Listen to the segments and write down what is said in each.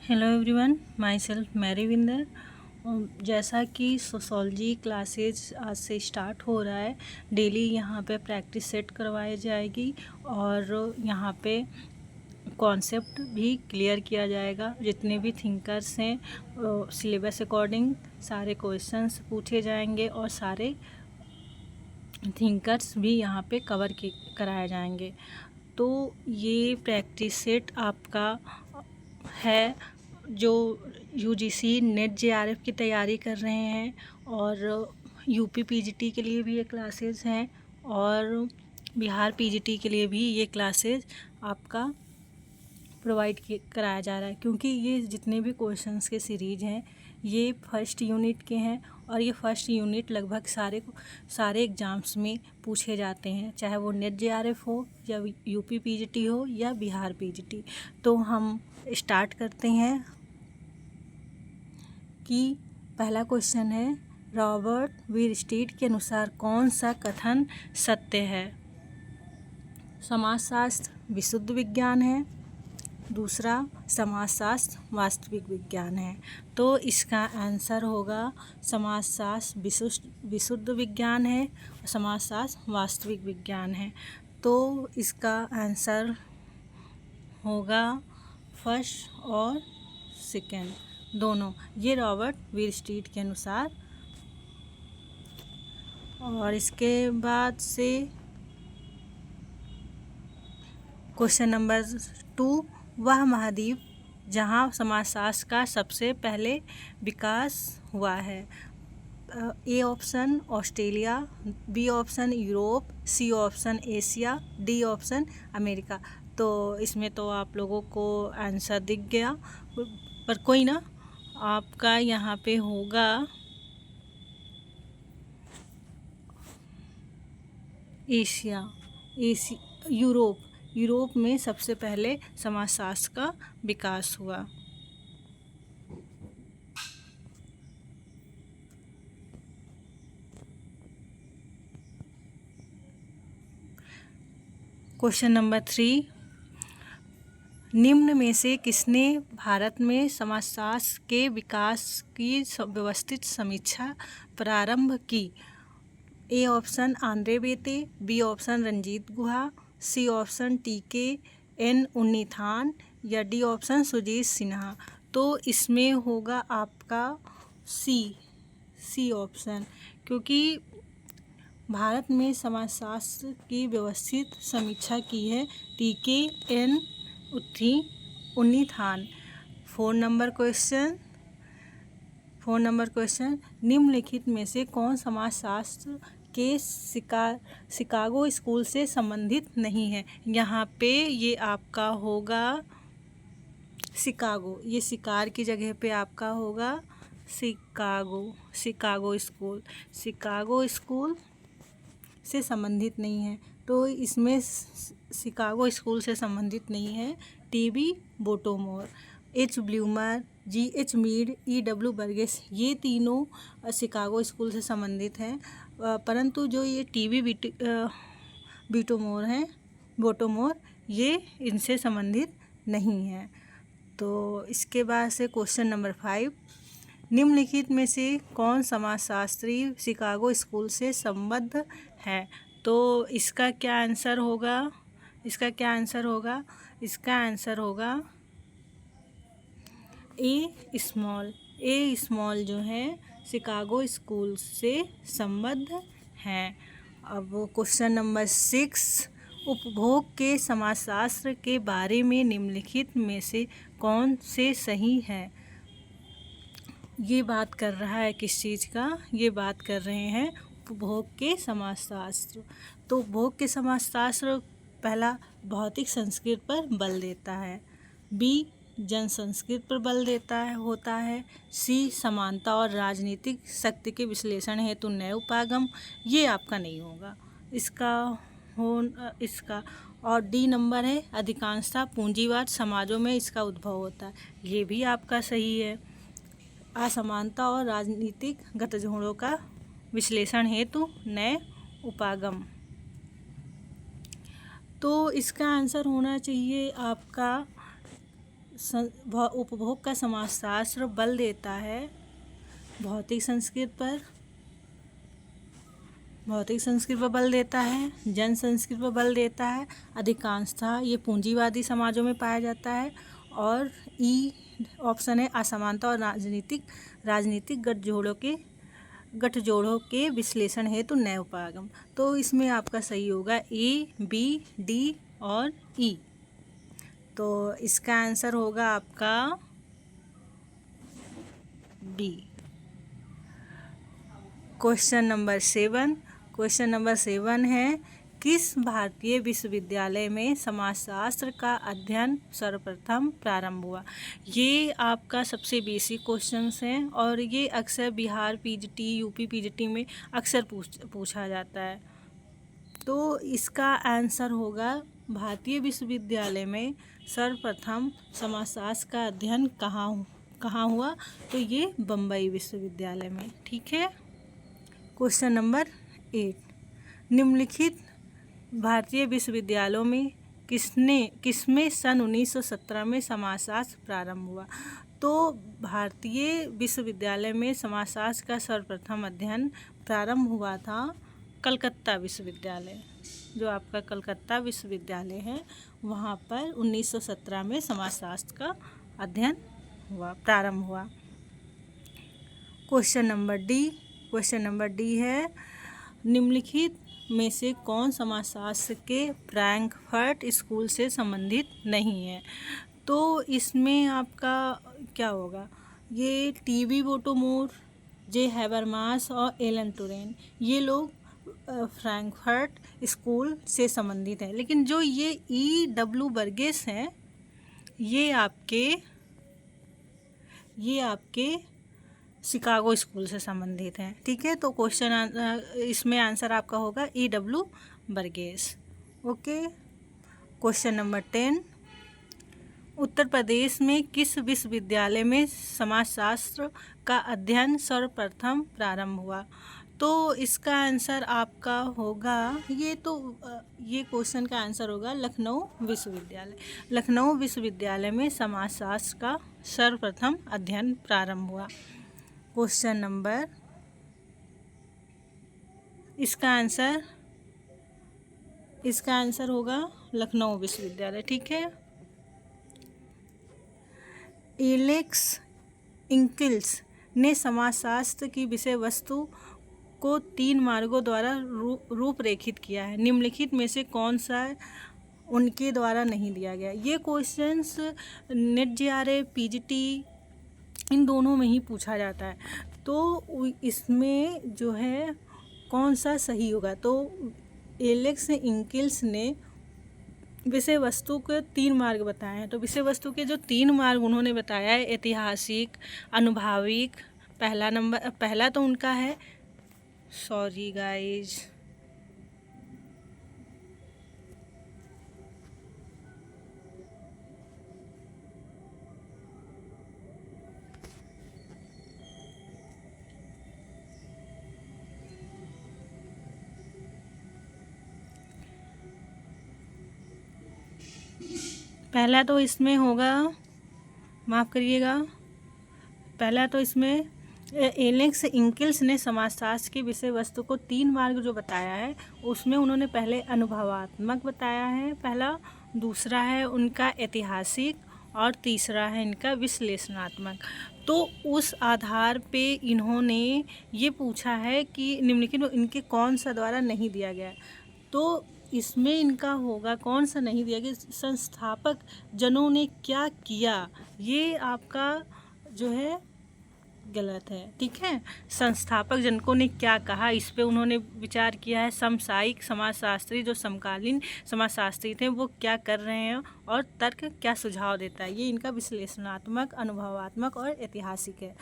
Hello everyone, my self Marivinder. जैसा कि sociology classes आज से स्टार्ट हो रहा है, डेली यहाँ पे प्रैक्टिस सेट करवाई जाएगी और यहाँ पे कॉन्सेप्ट भी क्लियर किया जाएगा। जितने भी थिंकर्स हैं सिलेबस अकॉर्डिंग सारे क्वेश्चंस पूछे जाएंगे और सारे थिंकर्स भी यहाँ पे कवर कराए जाएंगे। तो ये प्रैक्टिस सेट आपका है जो यूजीसी नेट जेआरएफ की तैयारी कर रहे हैं और यूपी पीजीटी के लिए भी ये क्लासेस हैं और बिहार पीजीटी के लिए भी ये क्लासेस आपका प्रोवाइड कराया जा रहा है। क्योंकि ये जितने भी क्वेश्चंस के सीरीज हैं ये फर्स्ट यूनिट के हैं और ये फर्स्ट यूनिट लगभग सारे एग्ज़ाम्स में पूछे जाते हैं, चाहे वो नेट जेआरएफ हो या यूपी पीजीटी हो या बिहार पीजीटी। तो हम स्टार्ट करते हैं कि पहला क्वेश्चन है, रॉबर्ट वीरस्टीड के अनुसार कौन सा कथन सत्य है? समाजशास्त्र विशुद्ध विज्ञान है, दूसरा समाजशास्त्र वास्तविक विज्ञान है। तो इसका आंसर होगा समाजशास्त्र विशुद्ध विज्ञान है और समाजशास्त्र वास्तविक विज्ञान है। तो इसका आंसर होगा फर्स्ट और सेकेंड दोनों, ये रॉबर्ट वीरस्टीड के अनुसार। और इसके बाद से क्वेश्चन नंबर 2, वह महाद्वीप जहाँ समाजशास्त्र का सबसे पहले विकास हुआ है? A option Australia, B option Europe, C option Asia, D option America. तो इसमें तो आप लोगों को आंसर दिख गया, पर कोई ना, आपका यहाँ पे होगा यूरोप में सबसे पहले समाजशास्त्र का विकास हुआ। क्वेश्चन नंबर 3, निम्न में से किसने भारत में समाजशास्त्र के विकास की व्यवस्थित समीक्षा प्रारंभ की? A option Andre Beteille, B option Ranjit Guha, C option TKN Unnithan या डी ऑप्शन सुजीत सिन्हा। तो इसमें होगा आपका सी ऑप्शन, क्योंकि भारत में समाजशास्त्र की व्यवस्थित समीक्षा की है TKN उन्नीथान। 4 नंबर क्वेश्चन, निम्नलिखित में से कौन समाजशास्त्र के शिकागो स्कूल से संबंधित नहीं है? यहाँ पे ये आपका होगा शिकागो, ये शिकार की जगह पे आपका होगा शिकागो स्कूल से संबंधित नहीं है। तो इसमें शिकागो स्कूल से संबंधित नहीं है TB Bottomore, H Blumer, GH Mead, EW Burgess, ये तीनों शिकागो स्कूल से संबंधित हैं। परंतु जो ये TB बोटोमोर ये इनसे संबंधित नहीं है। तो इसके बाद से क्वेश्चन नंबर 5, निम्नलिखित में से कौन समाजशास्त्री शिकागो स्कूल से संबद्ध है? तो इसका क्या आंसर होगा? इसका आंसर होगा ए स्मॉल जो है शिकागो स्कूल से संबद्ध हैं। अब क्वेश्चन नंबर 6, उपभोग के समाजशास्त्र के बारे में निम्नलिखित में से कौन से सही है? ये बात कर रहा है किस चीज़ का? ये बात कर रहे हैं उपभोग के समाजशास्त्र। तो उपभोग के समाजशास्त्र पहला भौतिक संस्कृति पर बल देता है, बी जन संस्कृति पर बल होता है, सी समानता और राजनीतिक शक्ति के विश्लेषण हेतु नए उपागम, ये आपका नहीं होगा इसका। और डी नंबर है, अधिकांशतः पूंजीवाद समाजों में इसका उद्भव होता है, ये भी आपका सही है। असमानता और राजनीतिक गठजोड़ों का विश्लेषण हेतु नए उपागम। तो इसका आंसर होना चाहिए आपका उपभोग का समाजशास्त्र बल देता है भौतिक संस्कृति पर बल देता है, जन संस्कृति पर बल देता है, अधिकांशतः ये पूंजीवादी समाजों में पाया जाता है, और ई ऑप्शन है असमानता और राजनीतिक गठजोड़ों के विश्लेषण हेतु नए उपागम। तो इसमें आपका सही होगा ए, बी, डी और ई। तो इसका आंसर होगा आपका बी। क्वेश्चन नंबर 7 है, किस भारतीय विश्वविद्यालय में समाजशास्त्र का अध्ययन सर्वप्रथम प्रारंभ हुआ? ये आपका सबसे बेसिक क्वेश्चंस हैं और ये अक्सर बिहार पीजीटी, यूपी पीजीटी में अक्सर पूछा जाता है। तो इसका आंसर होगा भारतीय विश्वविद्यालय में सर्वप्रथम समाजशास्त्र का अध्ययन कहाँ हुआ? तो ये बम्बई विश्वविद्यालय में। ठीक है। क्वेश्चन नंबर 8, निम्नलिखित भारतीय विश्वविद्यालयों में किसमें सन 1917 में समाजशास्त्र प्रारंभ हुआ? तो भारतीय विश्वविद्यालय में समाजशास्त्र का सर्वप्रथम अध्ययन प्रारंभ हुआ था कलकत्ता विश्वविद्यालय, जो आपका कलकत्ता विश्वविद्यालय है, वहाँ पर 1917 में समाजशास्त्र का अध्ययन प्रारंभ हुआ। क्वेश्चन नंबर डी है, निम्नलिखित में से कौन समाजशास्त्र के फ्रैंकफर्ट स्कूल से संबंधित नहीं है? तो इसमें आपका क्या होगा? ये टीवी बोटोमोर, जे हैबरमास और एलन टुरेन, ये लोग फ्रैंकफर्ट स्कूल से संबंधित हैं। लेकिन जो ये E.W. बर्गेस हैं, ये आपके शिकागो स्कूल से संबंधित हैं। ठीक है। तो क्वेश्चन इसमें आंसर आपका होगा E.W. Burgess. Okay. Question number 10, Uttar Pradesh में किस विश्वविद्यालय में समाजशास्त्र का अध्ययन सर्वप्रथम प्रारंभ हुआ? तो इसका आंसर आपका होगा, ये क्वेश्चन का आंसर होगा लखनऊ विश्वविद्यालय में समाजशास्त्र का सर्वप्रथम अध्ययन प्रारंभ हुआ। क्वेश्चन नंबर, इसका आंसर होगा लखनऊ विश्वविद्यालय। ठीक है। एलेक्स इंकिल्स ने समाजशास्त्र की विषय वस्तु को 3 मार्गों द्वारा रूपरेखित किया है। निम्नलिखित में से कौन सा उनके द्वारा नहीं दिया गया? ये क्वेश्चंस नेट JRF, पीजीटी इन दोनों में ही पूछा जाता है। तो इसमें जो है कौन सा सही होगा? तो एलेक्स इंकिल्स ने विषय वस्तु के 3 मार्ग बताए हैं। तो विषय वस्तु के जो 3 मार्ग उन्होंने बताया है, ऐतिहासिक, अनुभाविक, पहला तो उनका है, सॉरी गाइज, पहला तो इसमें होगा, माफ़ करिएगा, पहला तो इसमें एलेक्स इंकिल्स ने समाजशास्त्र की विषय वस्तु को 3 मार्ग जो बताया है, उसमें उन्होंने पहले अनुभवात्मक बताया है पहला, दूसरा है उनका ऐतिहासिक और तीसरा है इनका विश्लेषणात्मक। तो उस आधार पे इन्होंने ये पूछा है कि निम्नलिखित इनके कौन सा द्वारा नहीं दिया गया। तो इसमें इनका होगा कौन सा नहीं दिया गया, संस्थापक जनों ने क्या किया, ये आपका जो है गलत है। ठीक है। संस्थापक जनकों ने क्या कहा, इस पे उन्होंने विचार किया है। समसामयिक समाजशास्त्री, जो समकालीन समाजशास्त्री थे, वो क्या कर रहे हैं और तर्क क्या सुझाव देता है, ये इनका विश्लेषणात्मक, अनुभवात्मक और ऐतिहासिक है।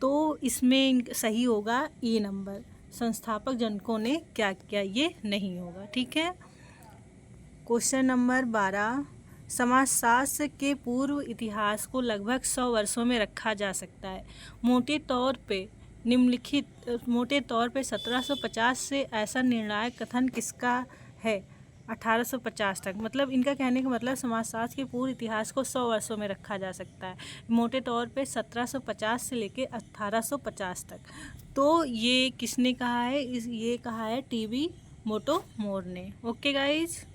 तो इसमें सही होगा E नंबर, संस्थापक जनकों ने क्या किया, ये नहीं होगा। ठीक है। क्वेश्चन नंबर 12, समाजशास्त्र के पूर्व इतिहास को लगभग 100 वर्षों में रखा जा सकता है। मोटे तौर पे 1750 से ऐसा निर्णायक कथन किसका है? 1850 तक, मतलब इनका कहने का मतलब समाजशास्त्र के पूरे इतिहास को 100 वर्षों में रखा जा सकता है। मोटे तौर पे 1750 से लेके 1850 तक। तो ये किसने कहा है? ये कहा है टीबी मोटोमोर ने। ओके गाइज,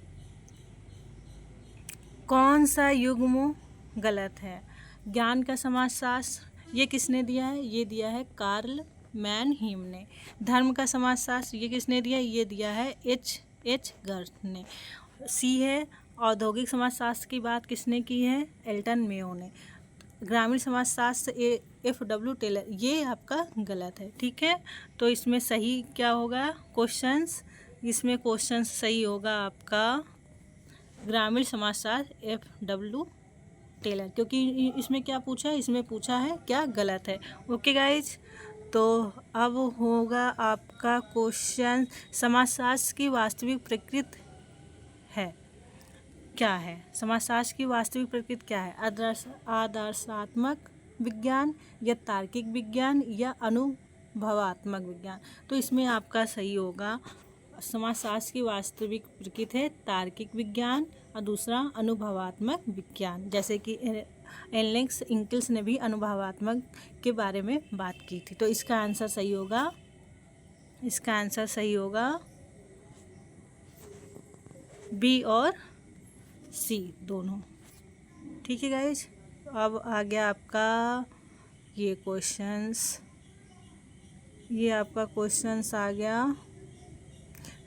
कौन सा युग्म गलत है? ज्ञान का समाजशास्त्र ये किसने दिया है? ये दिया है कार्ल मैनहीम ने। धर्म का समाजशास्त्र ये किसने दिया है? ये दिया है एच गर्थ ने। सी है औद्योगिक समाजशास्त्र की बात किसने की है? एल्टन मेयो ने। ग्रामीण समाजशास्त्र एफ.डब्ल्यू. टेलर, ये आपका गलत है। ठीक है, तो इसमें सही क्या होगा क्वेश्चंस? इसमें क्वेश्चंस सही होगा आपका ग्रामीण समाजशास्त्र एफ.डब्ल्यू. टेलर, क्योंकि इसमें क्या पूछा है? इसमें पूछा है क्या गलत है। ओके गाइज, तो अब होगा आपका क्वेश्चन, समाजशास्त्र की वास्तविक प्रकृति है क्या है? समाजशास्त्र की वास्तविक प्रकृति क्या है? आदर्शात्मक विज्ञान या तार्किक विज्ञान या अनुभवात्मक विज्ञान? तो इसमें आपका सही होगा समाजशास्त्र की वास्तविक प्रकृति है तार्किक विज्ञान और दूसरा अनुभवात्मक विज्ञान। जैसे कि एलेक्स इंकिल्स ने भी अनुभवात्मक के बारे में बात की थी। तो इसका आंसर सही होगा, इसका आंसर सही होगा बी और सी दोनों। ठीक है गाइज, अब आ गया आपका ये क्वेश्चंस, ये आपका क्वेश्चंस आ गया।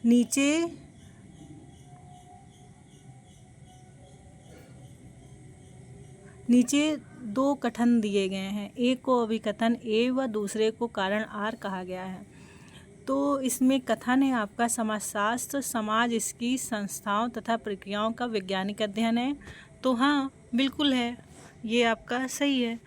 नीचे दो कथन दिए गए हैं, एक को अभिकथन ए व दूसरे को कारण आर कहा गया है। तो इसमें कथन है आपका समाजशास्त्र समाज इसकी संस्थाओं तथा प्रक्रियाओं का वैज्ञानिक अध्ययन है। तो हाँ बिल्कुल है, ये आपका सही है।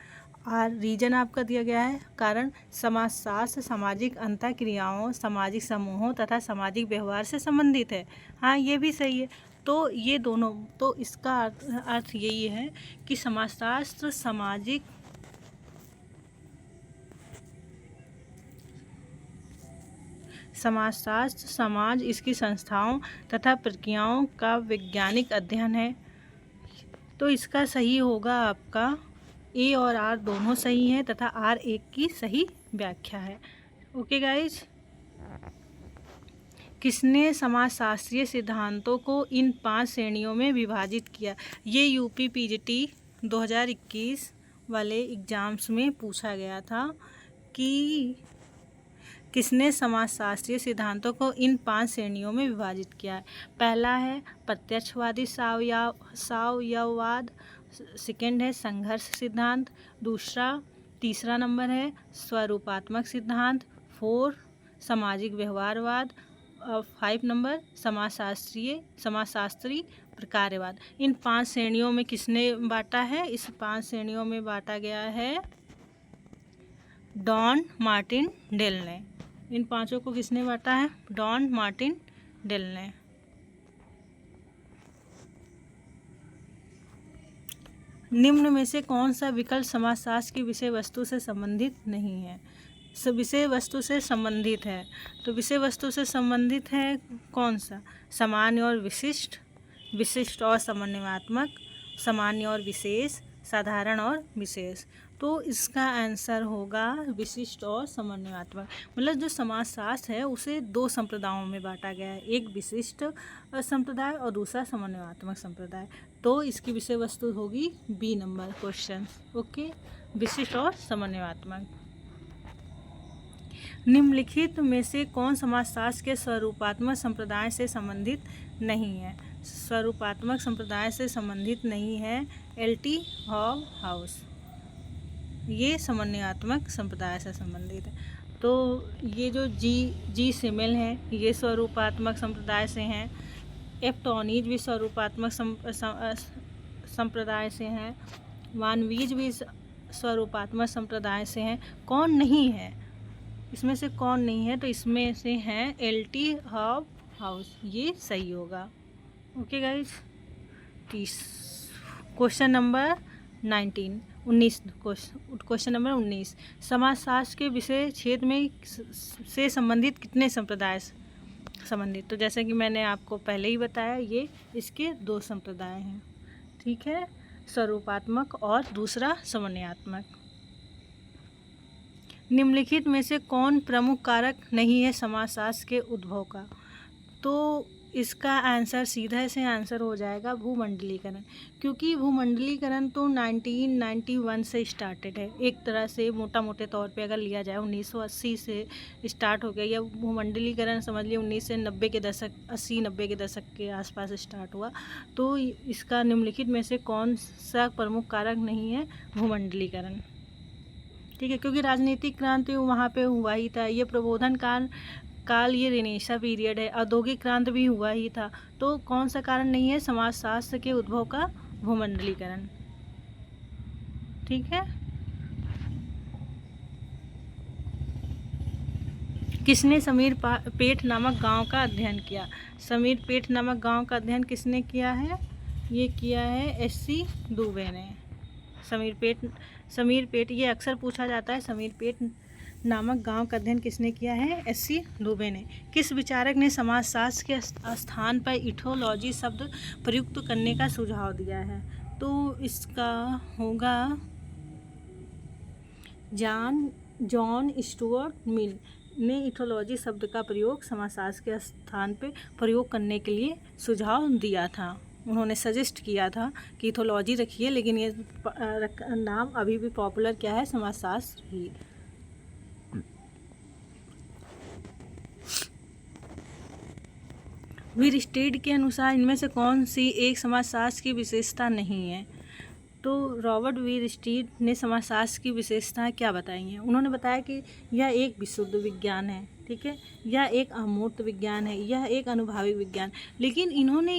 और रीजन आपका दिया गया है कारण समाजशास्त्र सामाजिक अंतःक्रियाओं, सामाजिक समूहों तथा सामाजिक व्यवहार से संबंधित है। हाँ ये भी सही है। तो ये दोनों, तो इसका अर्थ यही है कि समाजशास्त्र समाज इसकी संस्थाओं तथा प्रक्रियाओं का वैज्ञानिक अध्ययन है। तो इसका सही होगा आपका ए और आर दोनों सही हैं तथा आर एक की सही व्याख्या है। ओके गाइज, किसने समाजशास्त्रीय सिद्धांतों को इन 5 श्रेणियों में विभाजित किया? ये यूपी पीजीटी 2021 वाले एग्जाम्स में पूछा गया था कि किसने समाजशास्त्रीय सिद्धांतों को इन 5 श्रेणियों में विभाजित किया है। पहला है प्रत्यक्षवादी सावयववाद, सेकेंड है संघर्ष सिद्धांत, तीसरा नंबर है स्वरूपात्मक सिद्धांत, 4 सामाजिक व्यवहारवाद, 5 नंबर समाजशास्त्री प्रकारवाद। इन 5 श्रेणियों में किसने बांटा है? इस 5 श्रेणियों में बांटा गया है डॉन मार्टिन डेल ने। इन 5 को किसने बांटा है? डॉन मार्टिन डेल ने। निम्न में से कौन सा विकल्प समाजशास्त्र की विषय वस्तु से संबंधित नहीं है? विषय वस्तु से संबंधित है, तो विषय वस्तु से संबंधित है कौन सा? सामान्य और विशिष्ट, विशिष्ट और समन्वयात्मक, सामान्य और विशेष, साधारण और विशेष। तो इसका आंसर होगा विशिष्ट और समन्वयात्मक। मतलब जो समाजशास्त्र है उसे 2 संप्रदायों में बांटा गया है, एक विशिष्ट संप्रदाय और दूसरा समन्वयात्मक संप्रदाय। तो इसकी विषय वस्तु होगी बी नंबर क्वेश्चन। ओके, विशिष्ट और समन्वयात्मक। निम्नलिखित में से कौन समाजशास्त्र के स्वरूपात्मक संप्रदाय से संबंधित नहीं है? स्वरूपात्मक संप्रदाय से संबंधित नहीं है एल.टी. हॉबहाउस, ये समन्वयात्मक संप्रदाय से संबंधित है। तो ये जो जी सिमेल हैं ये स्वरूपात्मक संप्रदाय से हैं, एफ टॉनीज भी स्वरूपात्मक संप्रदाय से हैं, वानवीज भी स्वरूपात्मक संप्रदाय से हैं। कौन नहीं है इसमें से? कौन नहीं है? तो इसमें से हैं एल.टी. हॉबहाउस, ये सही होगा। Okay guys, question number 19 question number 19, समाजशास्त्र के विषय क्षेत्र में से संबंधित कितने संप्रदाय संबंधित। तो जैसे कि मैंने आपको पहले ही बताया, ये इसके दो संप्रदाय हैं, ठीक है, स्वरूपात्मक और दूसरा समन्वयात्मक। निम्नलिखित में से कौन प्रमुख कारक नहीं है समाजशास्त्र के उद्भव का? तो इसका आंसर सीधा से आंसर हो जाएगा भूमंडलीकरण, क्योंकि भूमंडलीकरण तो 1991 से स्टार्टेड है। एक तरह से मोटा मोटे तौर पे अगर लिया जाए 1980 से स्टार्ट हो गया, या भूमंडलीकरण समझ लिए 1990 के दशक 80-90 के दशक के आसपास स्टार्ट हुआ। तो इसका निम्नलिखित में से कौन सा प्रमुख कारक नहीं है? भूमंडलीकरण, ठीक है, क्योंकि राजनीतिक क्रांति वहाँ पे हुआ ही था। ये प्रबोधन काल ये रेनेसां पीरियड है, औद्योगिक क्रांति भी हुआ ही था। तो कौन सा कारण नहीं है समाजशास्त्र के उद्भव का? भूमंडलीकरण, ठीक है। किसने समीर पेट नामक गांव का अध्ययन किया? समीर पेट नामक गांव का अध्ययन किसने किया है? ये किया है SC दुबे ने। समीर पेट ये अक्सर पूछा जाता है, समीर पेट नामक गांव का अध्ययन किसने किया है? SC दुबे ने। किस विचारक ने समाजशास्त्र के स्थान पर इथोलॉजी शब्द प्रयुक्त करने का सुझाव दिया है? तो इसका होगा जॉन स्टुअर्ट मिल ने इथोलॉजी शब्द का प्रयोग समाजशास्त्र के स्थान पर प्रयोग करने के लिए सुझाव दिया था। उन्होंने सजेस्ट किया था कि इथोलॉजी रखिए, लेकिन ये नाम अभी भी पॉपुलर क्या है? समाजशास्त्र ही। वीरस्टेड के अनुसार इनमें से कौन सी एक समाजशास्त्र की विशेषता नहीं है? तो रॉबर्ट वीरस्टेड ने समाजशास्त्र की विशेषताएं क्या बताई हैं? उन्होंने बताया कि यह एक विशुद्ध विज्ञान है, ठीक है, यह एक अमूर्त विज्ञान है, यह एक अनुभाविक विज्ञान। लेकिन इन्होंने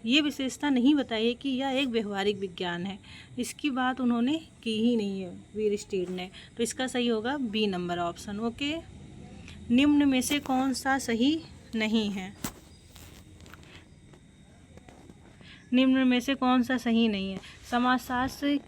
ये विशेषता नहीं बताई है कि यह एक व्यवहारिक विज्ञान है। इसकी बात उन्होंने की ही नहीं है वीरस्टेड ने। तो इसका सही होगा B नंबर ऑप्शन, ओके। निम्न में से कौन सा सही नहीं है? निम्न में से कौन सा सही नहीं है? समाजशास्त्र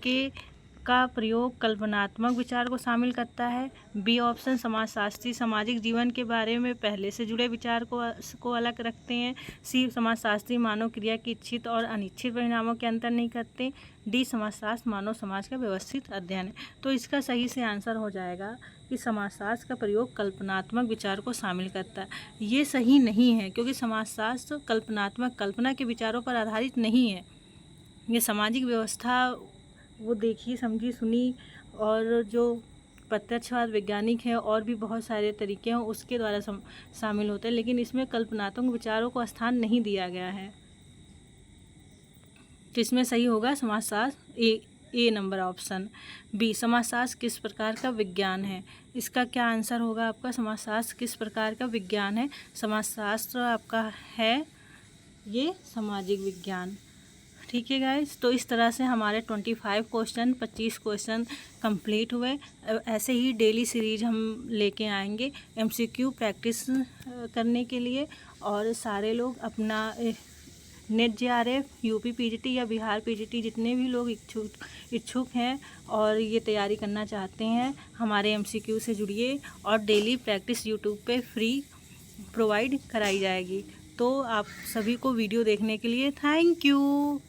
का प्रयोग कल्पनात्मक विचार को शामिल करता है। B ऑप्शन, समाजशास्त्री सामाजिक जीवन के बारे में पहले से जुड़े विचार को अलग रखते हैं। C, समाजशास्त्री मानव क्रिया की इच्छित और अनिच्छित परिणामों के अंतर नहीं करते। D, समाजशास्त्र मानव समाज का व्यवस्थित अध्ययन है। तो इसका सही से आंसर हो जाएगा कि समाजशास्त्र का प्रयोग कल्पनात्मक विचार को शामिल करता है। ये सही नहीं है, क्योंकि समाजशास्त्र कल्पना के विचारों पर आधारित नहीं है। ये सामाजिक व्यवस्था वो देखी, समझी, सुनी, और जो प्रत्यक्षवाद वैज्ञानिक है और भी बहुत सारे तरीके हैं उसके द्वारा शामिल होते हैं, लेकिन इसमें कल्पनात्मक विचारों को स्थान नहीं दिया गया है। तो इसमें सही होगा समाजशास्त्र ए नंबर ऑप्शन। B, समाजशास्त्र किस प्रकार का विज्ञान है? इसका क्या आंसर होगा आपका? समाजशास्त्र किस प्रकार का विज्ञान है? समाजशास्त्र आपका है ये सामाजिक विज्ञान, ठीक है गाइस। तो इस तरह से हमारे 25 क्वेश्चन कंप्लीट हुए। ऐसे ही डेली सीरीज हम लेके आएंगे MCQ प्रैक्टिस करने के लिए, और सारे लोग अपना नेट JRF, UP PGT या बिहार PGT जितने भी लोग इच्छुक हैं और ये तैयारी करना चाहते हैं, हमारे MCQ से जुड़िए, और डेली प्रैक्टिस यूट्यूब पे फ्री प्रोवाइड कराई जाएगी। तो आप सभी को वीडियो देखने के लिए थैंक यू।